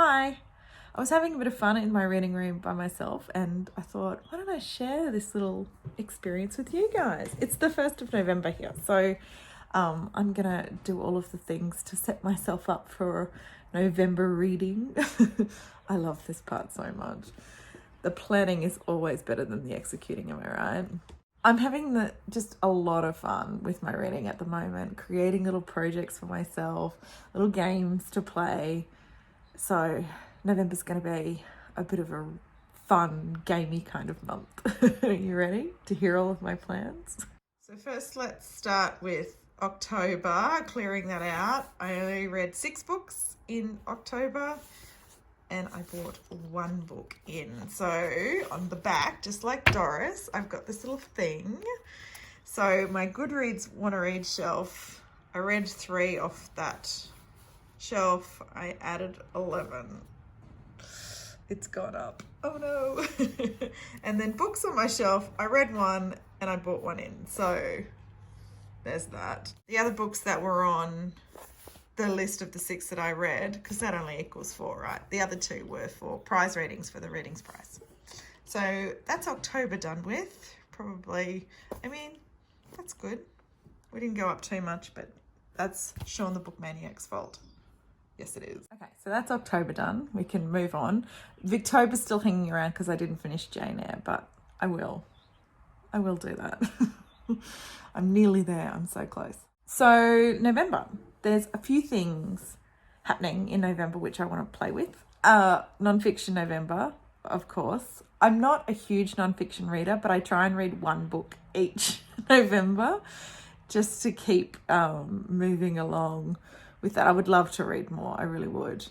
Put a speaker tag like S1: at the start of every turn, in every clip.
S1: Hi. I was having a bit of fun in my reading room by myself and I thought, why don't I share this little experience with you guys? It's the 1st of November here, so I'm gonna do all of the things to set myself up for November reading. I love this part so much. The planning is always better than the executing, am I right? I'm having just a lot of fun with my reading at the moment, creating little projects for myself, little games to play. So November's going to be a bit of a fun, gamey kind of month. Are you ready to hear all of my plans? So first let's start with October, clearing that out. I only read 6 books in October and I bought 1 book in. So on the back, just like Doris, I've got this little thing. So my Goodreads want to read shelf, I read 3 off that shelf. I added 11. It's gone up. Oh no. And then books on my shelf, I read 1 and I bought 1 in. So there's that. The other books that were on the list of the 6 that I read, because that only equals 4, right? The other 2 were for prize readings for the readings prize. So that's October done with. Probably, I mean, that's good. We didn't go up too much, but that's Sean the Book Maniac's fault. Yes, it is. Okay, so that's October done. We can move on. Victober's still hanging around because I didn't finish Jane Eyre, but I will. I will do that. I'm nearly there. I'm so close. So November, there's a few things happening in November which I want to play with. Non-fiction November, of course. I'm not a huge non-fiction reader, but I try and read 1 book each November just to keep moving along with that. I would love to read more. I really would.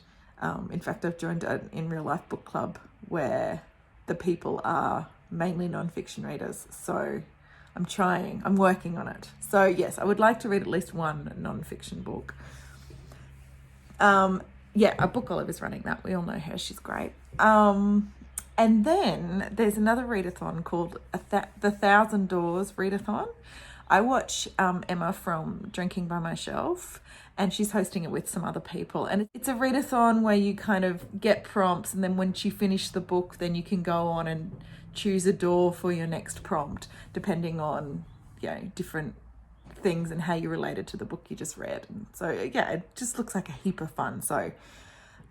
S1: In fact, I've joined an in real life book club where the people are mainly non-fiction readers. So I'm working on it. So yes, I would like to read at least 1 non-fiction book. Yeah, a book Oliver's running that. We all know her. She's great. And then there's another readathon called the 1,000 Doors Readathon. I watch Emma from Drinking by My Shelf, and she's hosting it with some other people. And it's a readathon where you kind of get prompts, and then once you finish the book, then you can go on and choose a door for your next prompt, depending on, different things and how you related to the book you just read. And so, yeah, it just looks like a heap of fun. So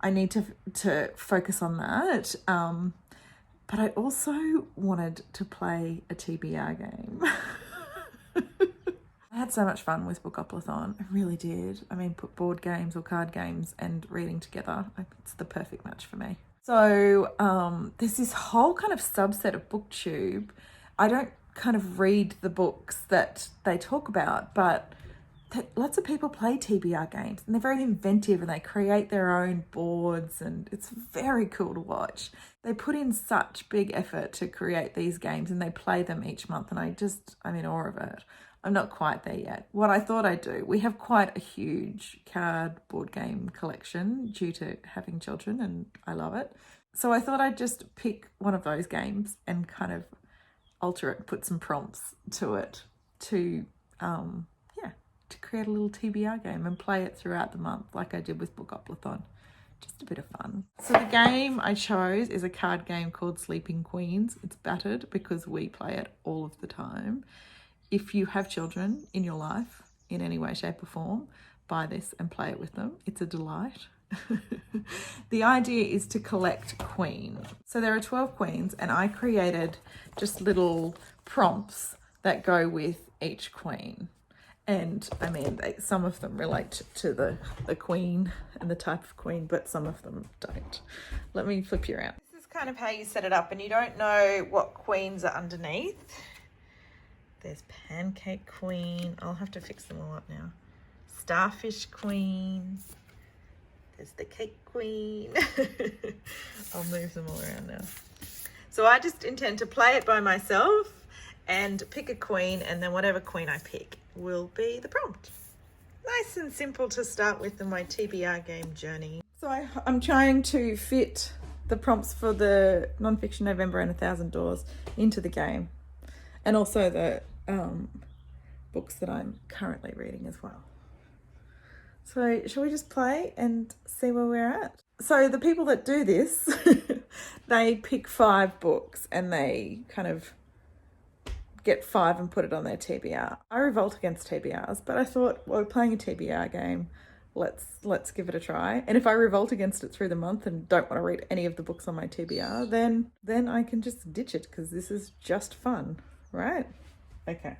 S1: I need to focus on that. But I also wanted to play a TBR game. I had so much fun with Readathon. I really did. I mean, put board games or card games and reading together. It's the perfect match for me. So there's this whole kind of subset of BookTube. I don't kind of read the books that they talk about, but lots of people play TBR games and they're very inventive and they create their own boards and it's very cool to watch. They put in such big effort to create these games and they play them each month and I'm in awe of it. I'm not quite there yet. What I thought I'd do, we have quite a huge board game collection due to having children and I love it. So I thought I'd just pick one of those games and kind of alter it, put some prompts to it to create a little TBR game and play it throughout the month like I did with Readathon. Just a bit of fun. So the game I chose is a card game called Sleeping Queens. It's battered because we play it all of the time. If you have children in your life in any way, shape or form, buy this and play it with them. It's a delight. The idea is to collect queens. So there are 12 queens and I created just little prompts that go with each queen. And I mean, some of them relate to the queen and the type of queen, but some of them don't. Let me flip you around. This is kind of how you set it up and you don't know what queens are underneath. There's Pancake Queen. I'll have to fix them all up now. Starfish Queen. There's the Cake Queen. I'll move them all around now. So I just intend to play it by myself and pick a queen, and then whatever queen I pick will be the prompt. Nice and simple to start with in my TBR game journey. So I'm trying to fit the prompts for the non-fiction November and 1,000 Doors into the game. And also the books that I'm currently reading as well. So shall we just play and see where we're at? So the people that do this, they pick 5 books and they kind of get 5 and put it on their TBR. I revolt against TBRs, but I thought, well, we're playing a TBR game. Let's give it a try. And if I revolt against it through the month and don't want to read any of the books on my TBR, then I can just ditch it because this is just fun, right? Okay,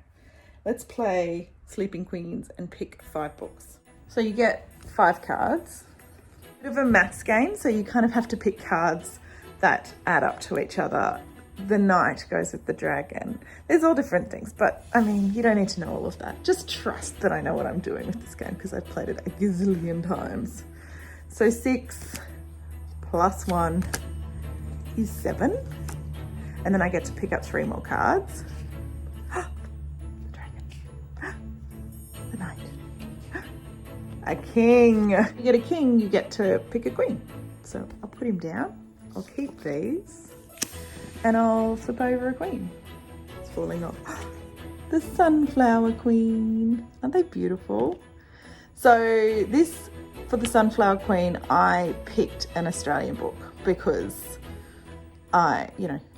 S1: let's play Sleeping Queens and pick 5 books. So you get 5 cards. Bit of a maths game, so you kind of have to pick cards that add up to each other. The knight goes with the dragon. There's all different things, but I mean, you don't need to know all of that. Just trust that I know what I'm doing with this game because I've played it a gazillion times. So 6 plus 1 is 7. And then I get to pick up 3 more cards. The dragon. The knight. A king. You get a king, you get to pick a queen. So I'll put him down. I'll keep these. And I'll flip over a queen. It's falling off. The sunflower queen. Aren't they beautiful? So this, for the sunflower queen, I picked an Australian book because I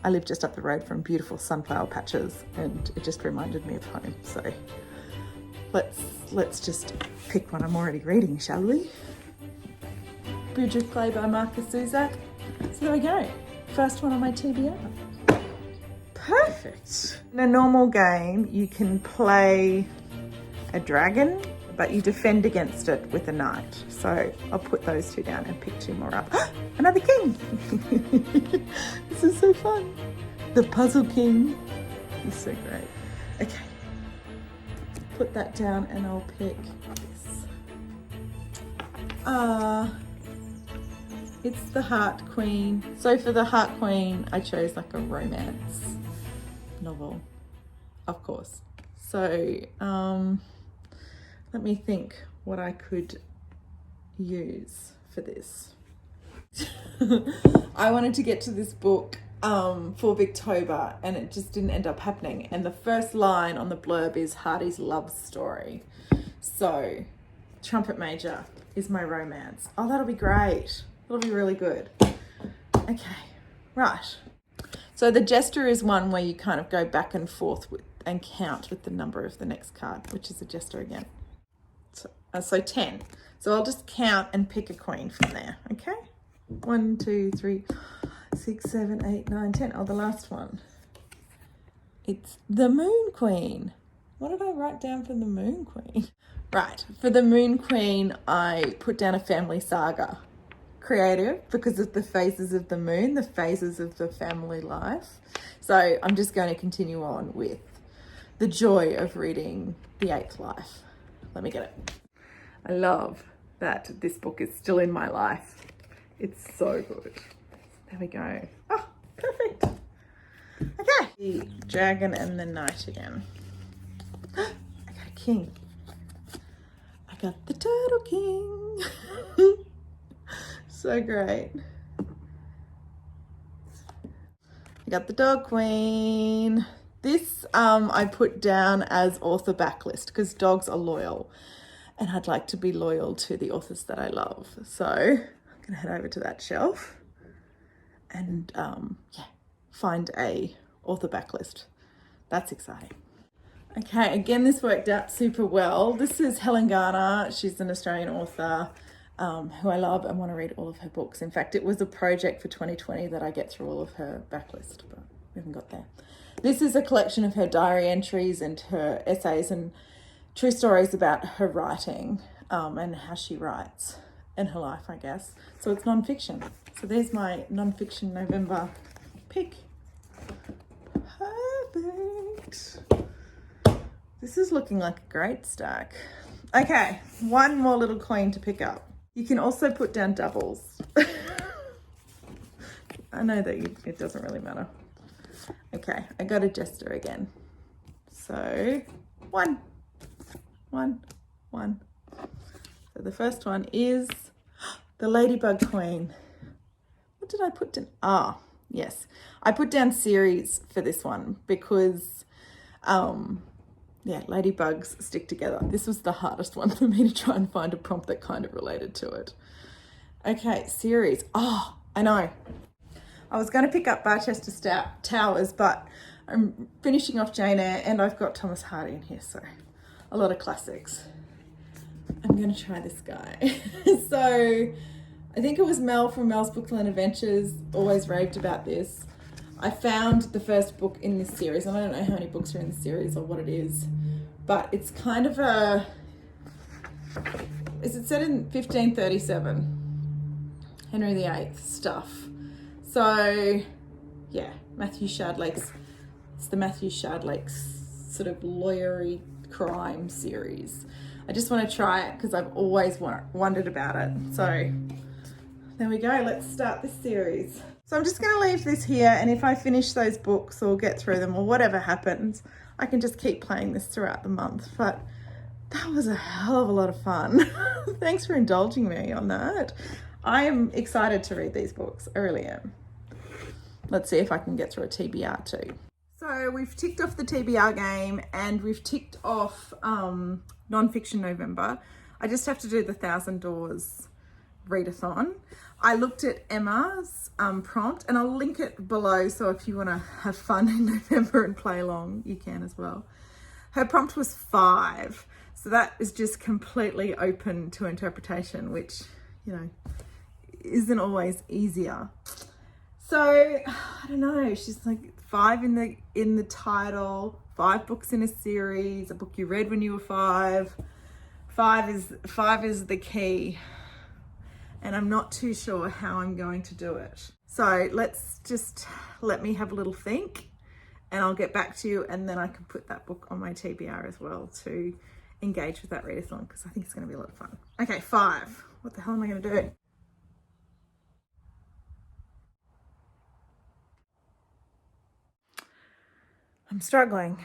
S1: live just up the road from beautiful sunflower patches and it just reminded me of home. So let's just pick one I'm already reading, shall we? Bridge of Clay by Marcus Zuzak. So there we go. First one on my TBR. Perfect. In a normal game, you can play a dragon, but you defend against it with a knight. So I'll put those 2 down and pick 2 more up. Another king. This is so fun. The puzzle king is so great. Okay. Put that down and I'll pick this. It's the Heart Queen. So for the Heart Queen, I chose like a romance novel, of course. So let me think what I could use for this. I wanted to get to this book for Victober and it just didn't end up happening. And the first line on the blurb is Hardy's love story. So Trumpet Major is my romance. Oh, that'll be great. It'll be really good. Okay, right. So the Jester is one where you kind of go back and forth and count with the number of the next card, which is a Jester again. So 10. So I'll just count and pick a queen from there, okay? 1, 2, 3, 6, 7, 8, 9, 10. Oh, the last one. It's the Moon Queen. What did I write down for the Moon Queen? Right, for the Moon Queen, I put down a family saga. Creative because of the phases of the moon, the phases of the family life. So I'm just going to continue on with the joy of reading The 8th Life. Let me get it. I love that this book is still in my life. It's so good. There we go. Oh, perfect. Okay. The dragon and the knight again. I got a king. I got the Turtle King. So great. I got the Dog Queen. This I put down as author backlist because dogs are loyal and I'd like to be loyal to the authors that I love. So I'm gonna head over to that shelf and find a author backlist. That's exciting. Okay, again, this worked out super well. This is Helen Garner. She's an Australian author who I love and want to read all of her books. In fact, it was a project for 2020 that I get through all of her backlist, but we haven't got there. This is a collection of her diary entries and her essays and true stories about her writing and how she writes in her life, I guess. So it's nonfiction. So there's my nonfiction November pick. Perfect. This is looking like a great stack. Okay, one more little coin to pick up. You can also put down doubles. I know that it doesn't really matter. Okay, I got a Jester again. So, 1. So the first one is the Ladybug Queen. What did I put down? Ah, yes. I put down series for this one because Yeah, ladybugs stick together. This was the hardest one for me to try and find a prompt that kind of related to it. Okay, series. Oh, I know. I was going to pick up Barchester Towers, but I'm finishing off Jane Eyre and I've got Thomas Hardy in here, so a lot of classics. I'm going to try this guy. So I think it was Mel from Mel's Bookland Adventures always raved about this. I found the first book in this series, and I don't know how many books are in the series or what it is, but it's kind of a, is it set in 1537? Henry VIII stuff. So yeah, Matthew Shardlake's, it's the Matthew Shardlake's sort of lawyery crime series. I just want to try it because I've always wondered about it. So there we go, let's start this series. So I'm just going to leave this here, and if I finish those books or get through them or whatever happens, I can just keep playing this throughout the month. But that was a hell of a lot of fun. Thanks for indulging me on that. I am excited to read these books, I really am. Let's see if I can get through a TBR too. So we've ticked off the TBR game and we've ticked off non-fiction November. I just have to do the 1,000 Doors readathon. I looked at Emma's prompt, and I'll link it below, so if you want to have fun in November and play along, you can as well. Her prompt was 5, so that is just completely open to interpretation, which, you know, isn't always easier. So I don't know, she's like 5 in the title, 5 books in a series, a book you read when you were 5. 5 is the key, and I'm not too sure how I'm going to do it. So let me have a little think, and I'll get back to you, and then I can put that book on my TBR as well to engage with that readathon, because I think it's going to be a lot of fun. Okay, 5. What the hell am I going to do? I'm struggling,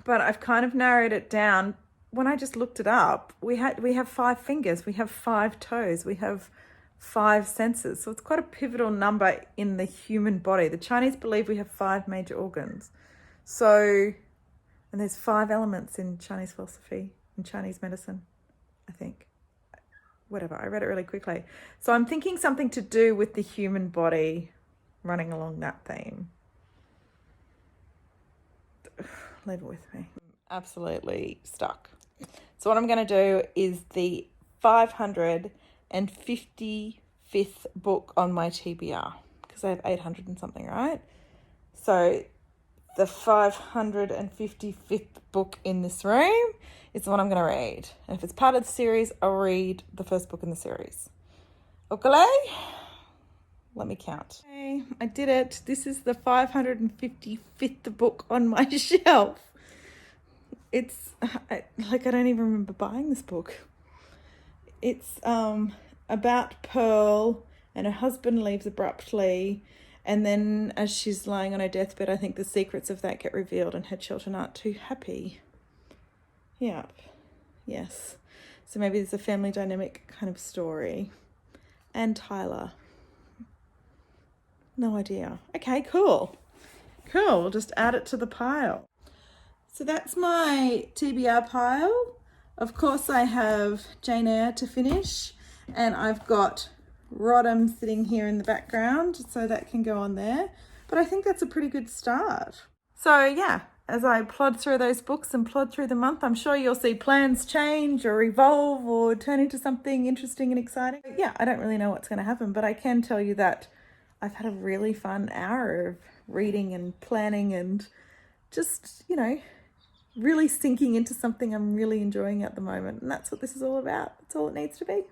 S1: but I've kind of narrowed it down. When I just looked it up, we have 5 fingers, we have 5 toes, we have 5 senses. So it's quite a pivotal number in the human body. The Chinese believe we have 5 major organs. So, and there's 5 elements in Chinese philosophy, in Chinese medicine, I think. Whatever, I read it really quickly. So I'm thinking something to do with the human body running along that theme. Leave it with me. Absolutely stuck. So what I'm going to do is the 555th book on my TBR, because I have 800 and something, right? So the 555th book in this room is the one I'm going to read. And if it's part of the series, I'll read the first book in the series. Okay? Let me count. Okay, I did it. This is the 555th book on my shelf. It's like, I don't even remember buying this book. It's about Pearl, and her husband leaves abruptly, and then as she's lying on her deathbed, I think the secrets of that get revealed and her children aren't too happy. Yep. Yes. So maybe there's a family dynamic kind of story. And Tyler. No idea. Okay, cool. Cool, we'll just add it to the pile. So that's my TBR pile. Of course, I have Jane Eyre to finish, and I've got Rodham sitting here in the background, so that can go on there. But I think that's a pretty good start. So yeah, as I plod through those books and plod through the month, I'm sure you'll see plans change or evolve or turn into something interesting and exciting. Yeah, I don't really know what's going to happen, but I can tell you that I've had a really fun hour of reading and planning and just, you know, really sinking into something I'm really enjoying at the moment. And that's what this is all about. That's all it needs to be.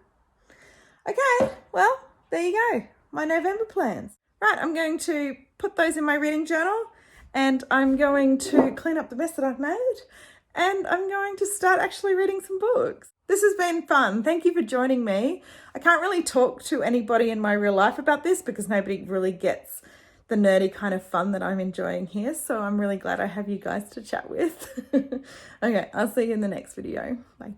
S1: Okay, well, there you go. My November plans. Right, I'm going to put those in my reading journal, and I'm going to clean up the mess that I've made, and I'm going to start actually reading some books. This has been fun. Thank you for joining me. I can't really talk to anybody in my real life about this because nobody really gets the nerdy kind of fun that I'm enjoying here. So I'm really glad I have you guys to chat with. Okay, I'll see you in the next video. Bye.